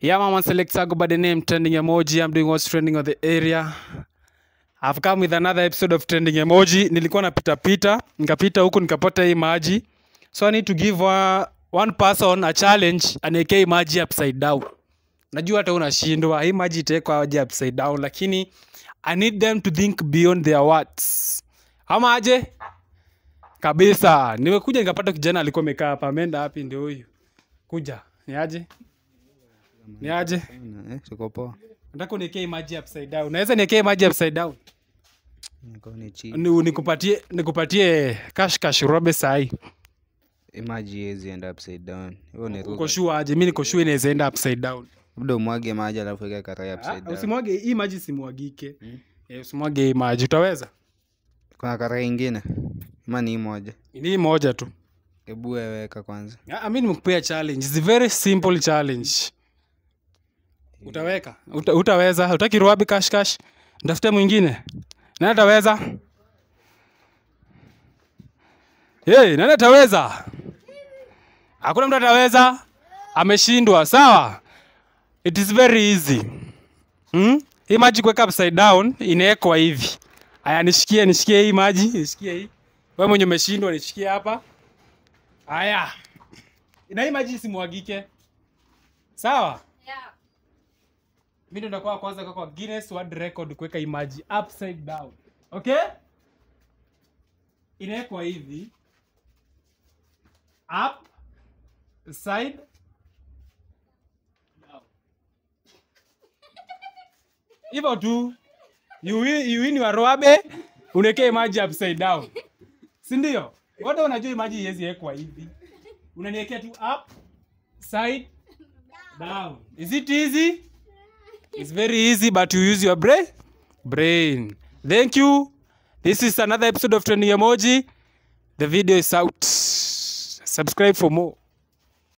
Yeah, mama, select go by the name Trending Emoji. I'm doing what's trending on the area. I've come with another episode of Trending Emoji. Nilikuwa napita nikapita huku nikapata hii maji. So I need to give one person a challenge aniwekee maji upside down. Najua hata unashindwa. Hii maji itekwa aje upside down, lakini I need them to think beyond their words. Ama aje? Kabisa. Nimekuja nikapata kijana alikuwa amekaa hapa. Ameenda wapi? Ndio huyu. Kuja. Ni aje? Ni aje? Siko poa. Nataka uniwekee maji upside down. Unaweza niwekee maji upside down? Niko ni chini. Nikupatie cash robe sahi. Maji hizi enda upside down. Wewe ni Uko sure aje? Mimi niko sure inaweza enda upside down. Labda umwage maji alafu weka karai upside down. Usimwage hii maji, simwagike. Usimwage hii maji. Utaweza? Kuna karai nyingine? Ni moja. Ni moja tu. Hebu weka kwanza. Mimi nimekupea challenge. It's a very simple challenge. Utaweka? Utaweza? Utaki ruabi cash? Ndafute mwingine. Nani ataweza? Nani ataweza? Hakuna mtu ataweza. Ameshindwa, sawa? It is very easy. Hii maji kuweka upside down inawekwa hivi. Aya, nishikie hii maji, nishikie hii. Wewe mwenye umeshindwa nishikie hapa. Aya. Ina hii maji isimwagike. Sawa? Yeah. Mimi ndo ndakuwa kwanza kwa Guinness World Record kuweka hii maji upside down. Okay? Inawekwa hivi. Up, side, down. Hivyo tu. You win your roabe, unawekea maji upside down. Si ndio? Wote unajua maji haiwezi wekwa hivi. Unaniwekea tu up, side, down. Is it easy? It's very easy, but you use your brain. Thank you. This is another episode of Trending Emoji. The video is out. Subscribe for more.